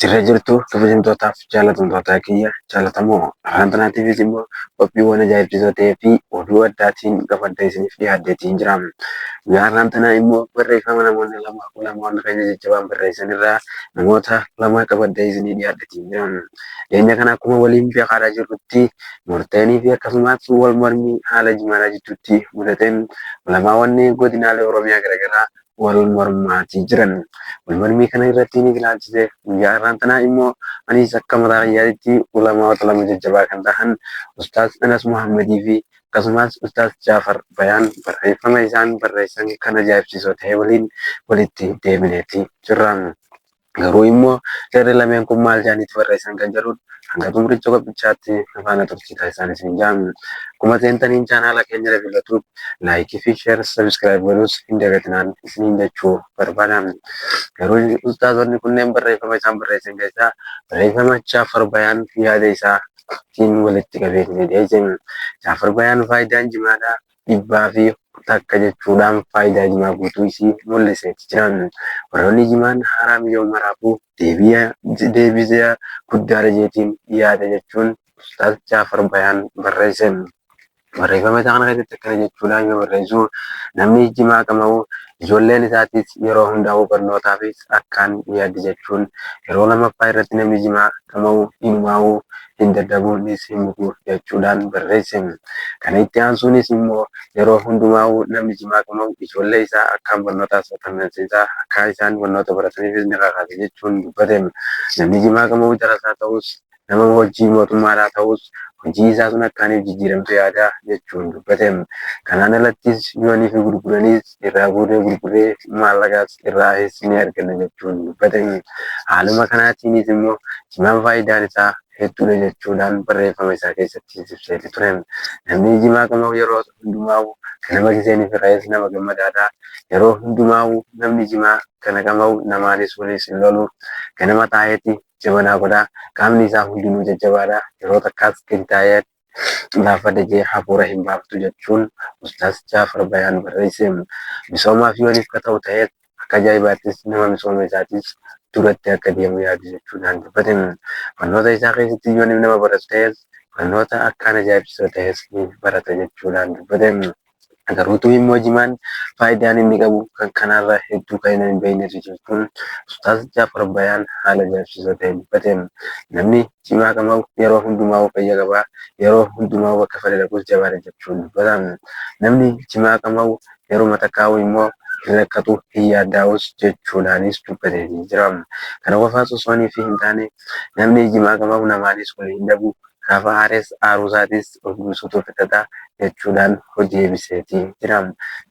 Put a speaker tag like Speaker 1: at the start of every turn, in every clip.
Speaker 1: Jirra jirtu kabajamtootaaf jaalatamtoota kiyya jaalatamoo haantanaatiifis immoo qophiiwwan ajaa'ibsiisoo ta'ee fi oduu addaatiin gabaadha isiniif dhiyaaddeetiin jira. Guyyaa haantanaa immoo barreeffama namoonni lamaan keenya jajjabaan barreessan irraa namoota lama qabadda isinii dhiyaaddeetiin jira. Dhiyeenya kana akkuma waliin beekaa jirrutti murteenii fi akkasumas wal mormii haala jimaala jidduutti mudateen ulamaawwan godinaalee Oromiyaa garaagaraa wal mormaatii jiran. Wal mormii kana irratti ni ilaalchise guyyaa haantanaa immoo anis akka mataa kiyyaatti ulamaawwan lama jajjabaa kan ta'an Ustaaz Anas Muhammadii fi akkasumas Ustaaz Jaafar Bayaan barreeffama isaan barreessan kan ajaa'ibsiisoo ta'e waliin walitti deebineetii jirra. Garuu immoo jarri lameen kun maal jaanitti barreessan kan jedhu hanga xumuricha qophichaatti afaan tursiisaa isaanis hin jaamu. Akkuma seentaniin chaanaala keenya dabalatuuf laayikii fi sheer sabiskiraayib godhuus hin dagatinaan isiniin jechuu barbaada. Garuu ustaazonni kunneen barreeffama isaan barreessan keessaa barreeffama Jaafar Bayaan yaada isaatiin walitti qabeetii dhiyeesse. Jaafar Bayaan faayidaan jimaadhaa dhibbaa fi takka jechuudhaan faayidaa jimaa guutuu isii mul'iseeti jiran. Warroonni jimaan haraam yoo maraafuu deebisaa guddaa jeetiin yaada jechuun Ustaaz Jaafar Bayaan barreesse. Barreeffama isaa kana keessatti akkana jechuudhaan yoo barreessu namni jimaa qabamu ijoolleen isaatis yeroo hundaa'uu barnootaafis akkaan yaaddi jechuun yeroo lammaffaa irratti namni jimaa qabamu inumaa'uu hin dadhabuunis hin muku jechuudhaan barreesse. Kana itti aansuunis immoo yeroo hundumaa'uu namni jimaa qabamu ijoollee isaa akkaan barnootaas tamsaasisaa akka isaan barnoota barataniifis ni kakaase jechuun dubbate. Namni jimaa qabamu darasaa ta'us nama hojii mootummaadhaa ta'us hojii isaa sun akkaaniif jijjiiramtu yaada jechuun dubbate. Kanaan alattis yoonii fi gurguranis irraa guuree gurguree maallaqaas irraa ni arganna jechuun dubbate. Haaluma kanaatiinis immoo jimaan faayidaan isaa hedduudha jechuudhaan barreeffama isaa keessatti ibseeti ture. Namni jimaa qabamu yeroo hundumaa'u nama giseenif irraas nama gammadaadha. Yeroo hundumaa'u namni jimaa kana qabamu namaanis waliis hin lolu. Ganama taa'eeti jabanaa godhaa qaamni isaa hundinuu jajjabaadha. Yeroo takkaas qinxaa'ee lafa dajee hafuura hin baaftu jechuun Ustaaz Jaafar Bayaan barreesse. Misoomaaf yooniif ka ta'u ta'ee akka ajaa'ibaattis nama misooma isaatis duratti akka deemu yaadu jechuudhaan dubbate. Barnoota isaa keessatti yooniif nama baratu ta'es barnoota akkaan ajaa'ibsiisoo ta'es ni barata jechuudhaan dubbate. Garuutuu immoo jimaan faayidaan inni qabu kan kanarra hedduu kan hin beeknetu jechuun Ustaaz Jaafar Bayaan haala ajaa'ibsiisoo ta'e dubbate. Namni jimaa qabamu yeroo hundumaa fayya qabaa, yeroo hundumaa bakka fedhe dhaquus jabaata jechuun dubbata. Namni jimaa qabamu yeroo matakkaa'u immoo hin rakkatu hin yaaddaa'us jechuudhaanis dubbatee jira. Kana qofaas osoo hin taane namni jimaa qabamu namaanis wal hin dhabu. Gaafa aares aarusaatis of guutuutu fixata jechuudhaan hojii eebiseetii jira.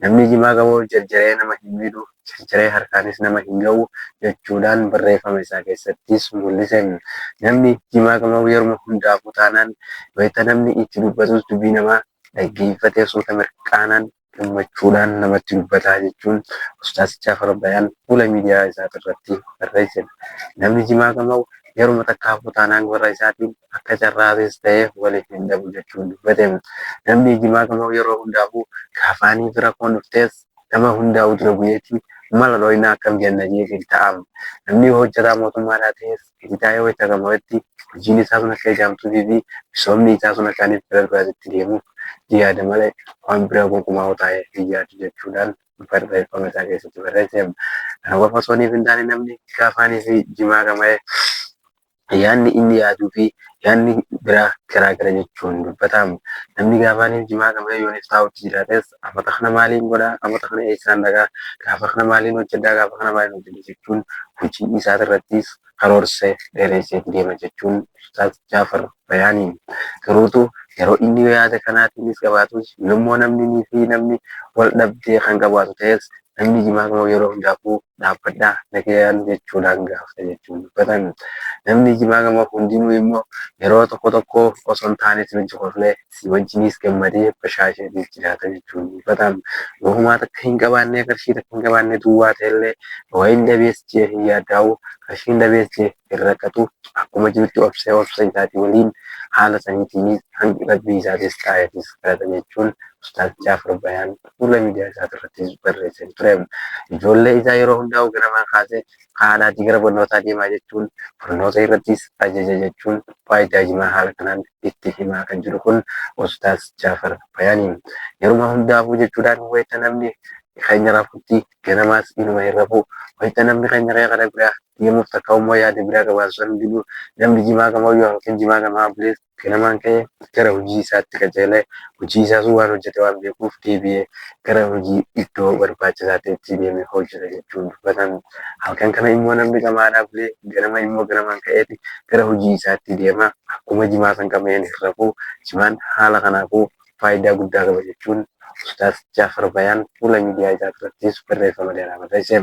Speaker 1: Namni jimaa qabamu jarjaree nama hin miidhu, jarjaree harkaanis nama hin ga'u jechuudhaan barreeffama isaa keessattis mul'ise. Namni jimaa qabamu yeroo hundaafuu taanaan wayita namni itti dubbatus dubbii namaa dhaggeeffatee suuta mirqaanaan gammachuudhaan namatti dubbataa jechuun Ustaaz Jaafar Bayaan fuula miidiyaa isaa irratti barreesse. Namni jimaa qabamu yeroo takkaafuu taanaan warra isaatiin akka carraatis ta'ee waliif hin dhabu jechuun dubbate. Namni jimaa qabamu yeroo hundaafuu gaafaanii bira koon dhuftees nama hundaa'u dura bu'eetii mala dhooyinaa akkam jenna jeetiin ta'ama. Namni hojjetaa mootummaadhaa ta'es hiditaayee wayita qabametti hojiin isaa sun akka ijaamtuufi fi misoomni isaa sun akkaaniif bira duraatitti deemuuf yaada malee waan bira gonkumaa taa'ee hin yaadu jechuudhaan barreeffama isaa keessatti barreesse. Kana qofa osoo hin taane namni gaafaanii fi jimaa qabamee yaanni inni yaaduu fi yaanni biraa garaagara jechuun dubbatamu. Namni gaafaaniif jimaa qabamee yooniif taa'utti jiraates afata kana maaliin godhaa, afata kana eessaan dhagaa, gaafa kana maaliin hojjedhaa, gaafa kana maaliin hojjedha jechuun hojii isaa irrattis karoorsee dheeresseetti deema jechuun Ustaaz Jaafar Bayaaniin. Garuutu yeroo inni yaada kanaatiinis qabaatus yommuu namni fi namni wal dhabdee kan qabaatu ta'es namni jimaa qabamu yeroo hundaafuu dhaabbadhaa nagayaan jechuudhaan gaafata jechuun dubbatan. Namni jimaa qabamu hundinuu immoo yeroo tokko tokko osoo hin taanes wajji kolfee si wajjinis gammadee bashaasheetiif jiraata jechuun dubbatan. Wahumaa takka hin qabaannee qarshii takka hin qabaannee duwwaa ta'ellee wayin dhabees jee hin yaaddaa'u qarshiin dhabees jee hin rakkatu akkuma jirutti obsa isaatii waliin haala saniitiinis hangi qalbii isaatis taa'eetis kadhata jechuun Ustaaz Jaafar Bayaan fuula miidiyaa isaa irratti barreessee ture. Ijoollee isaa yeroo hundaa ganamaa kaasee haadhaatii gara barnootaa deemaa jechuun barnoota irrattis ajaja jechuun faayidaa jimaa haala kanaan itti himaa kan jiru kun Ustaaz Jaafar Bayaaniin yeruma hundaafuu jechuudhaan wayita namni keenya rafutti ganamaas inuma hin rafu wayita namni keenya kana biraa deemuuf takka immoo yaada biraa qabaatu hundinuu namni jimaa qabu yookiin jimaa qamaa bulees ganamaan ka'ee gara hojii isaatti qajeelee hojii isaa sun waan hojjete waan beekuuf deebi'ee gara hojii iddoo barbaachisaa ta'etti deemee hojjeta jechuun dubbatan. Halkan kana immoo namni qamaadhaa bulee ganama immoo ganamaan ka'eeti gara hojii isaatti deema akkuma jimaa san qabeen hin rafu jimaan haala kanaafuu faayidaa guddaa qaba jechuun Ustaaz Jaafar Bayaan fuula miidiyaa isaa irrattis barreeffama dheeraa barreesse.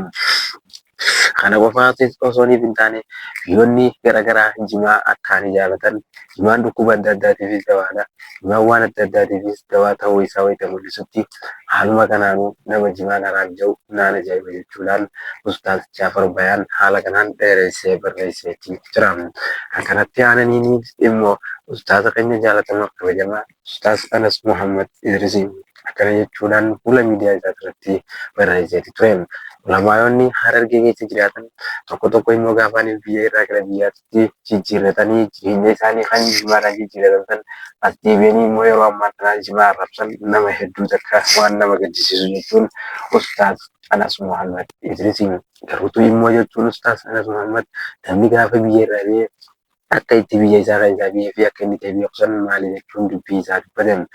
Speaker 1: Kana qofaatis osoo hin taane biyyoonni garaagaraa jimaa akkaan jaalatan jimaan dhukkuba adda addaatiifis dawaadha. Jimaan waan adda addaatiifis dawaa ta'uu isaa wayita mul'isutti haaluma kanaanuu nama jimaan haraam jiru naan ajaa'iba jechuudhaan Ustaaz Jaafar Bayaan haala kanaan dheeressee barreesseetii jira. Kan kanatti aananiin immoo Ustaaza keenya jaalatamaa kabajamaa Ustaaz Anas Muhammad Idrisiin akkana jechuudhaan fuula miidiyaa isaa irratti barreesseetii ture. Ulamaayonni Harargee keessa jiraatan tokko immoo gaafa biyya irraa gara biyyaatti jijjiirratanii jireenya isaanii kan jimaadhaan jijjiirratan as deebi'anii immoo yeroo ammaa kana jimaa arrabsan nama hedduu takka waan nama gaddisiisu jechuun Ustaaz Anas Muhammad Idrisiin garuutu immoo jechuun Ustaaz Anas Muhammad namni gaafa biyya irraa biyya akka itti biyya isaa kan isaa biyyee fi akka inni ta'e beekusan maali jechuun dubbii isaa dubbatan.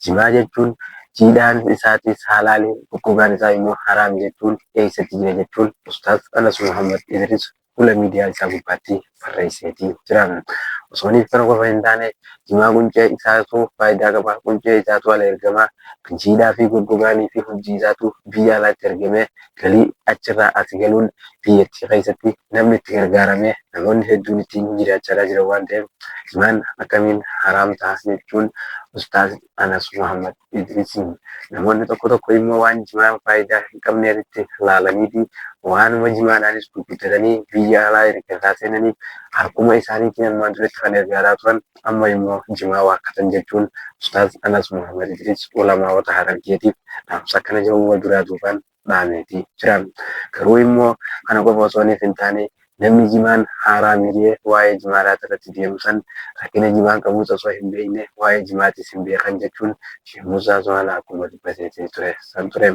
Speaker 1: Jimaa jechuun jiidhaan isaatis haalaalee dhukkugaan isaa immoo haraam jechuun eessatti jira jechuun Ustaaz Anas Muhammad Idris fuula miidiyaa isaa gubbaatti barreesseetii jira. Osooniif kana qofa hin taane jimaa quncee isaatu faayidaa qaba. Quncee isaatu ala ergamaa kan jiidhaa fi goggogaanii fi hojii isaatu biyya alaatti ergamee galii achirraa as galuun biyyattii keessatti namni itti gargaaramee namoonni hedduun ittiin jiraachaa jiran waan ta'eef jimaan akkamiin haraam ta'a jechuun Ustaaz Anas Muhammad Idrisiin namoonni tokko immoo waan jimaan faayidaa hin qabneetti ilaalaniiti waanuma jimaadhaanis gurgurtatanii biyya alaa ergataa seenanii harkuma isaaniitiin armaan duratti kan ergaataa turan amma immoo jimaa waakkatan jechuun Ustaaz Anas Muhammad Idris ulamaawota Harargeetiif dhaamsa akkana jedhu wal duraa duubaan dhaameetii jiran. Garuu immoo kana qofa osoo hin taane namni jimaan haaraa miidhee waa'ee jimaadhaa irratti deemu san rakkina jimaan qabuus osoo hin beekne waa'ee jimaatis hin beekan jechuun Sheekh Muusaa Zuwaalaa akkuma dubbatee ture san ture.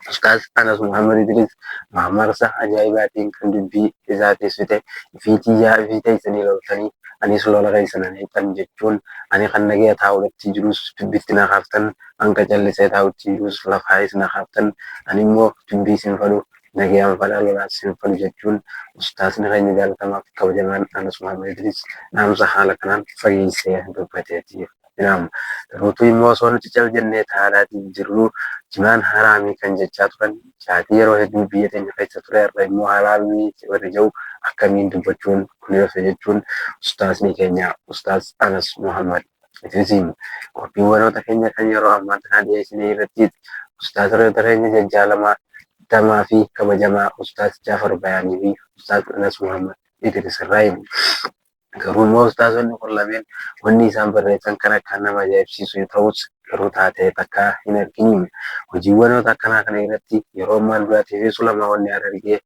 Speaker 1: Ustaaz Anas Muhammad Idris maamarsa ajaa'ibaatiin kan dubbii isaa teessite fi teessanii loltanii anis lola keessan eeggan jechuun ani kan nagaya taa'uudhaatti jirus dubbitti na kaaftan hanga callisee taa'utti jirus lafaayis na kaaftan ani immoo dubbii sin fadhu nagayaan fadhaa lolaas sin fadhu jechuun Ustaazni keenya jaalatamaa fi kabajamaan Anas Muhammad Idris dhaamsa haala kanaan fageessee dubbateeti. Garuutu immoo osoo nuti cal jennee taa'aadhaatiin jirru jimaan haraamii kan jechaa turan shaatii yeroo hedduu biyya keenya keessa ture irra immoo haraamii warri jiru akkamiin dubbachuun kunuunsa jechuun Ustaazni keenya Ustaaz Anas Muhammad Idrisiin qophiiwwanoota keenya kan yeroo ammaa tanaa dhiyeessinee irratti Ustaazota keenya jajjaalamaa tamaa fi kabajamaa Ustaaz Jaafar Bayaanii fi Ustaaz Anas Muhammad Idris irraa garuu immoo Ustaazonni kun lameen wanni isaan barreessan kan akka nama ajaa'ibsiisu ta'us garuu taatee takka hin arginu. Hojiiwwanoota akkanaa kana irratti yeroo ammaan duraatii fi sulamaa wanni Harargee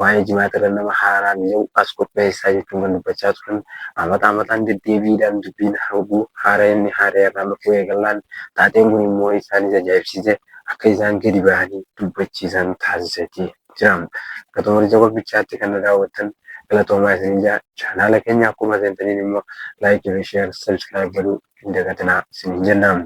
Speaker 1: waa'ee jimaata irra nama haaraa mi'aawu as qopheessaa jechuun kan dubbachaa turan amataan deddeebiidhaan dubbiin hawwuu haara inni haara irraa lufuu eegallaan taateen kun immoo isaanis ajaa'ibsiise akka isaan gadi bahanii dubbachiisan taasiseeti jira. Gatomorja qophichaatti kan nu daawwattan galatoomaa isin jaa chaanaala keenya akkuma seentaniin immoo laayikii fi sheer sabskiraayib godhuu hin dagatinaa isin jennaan.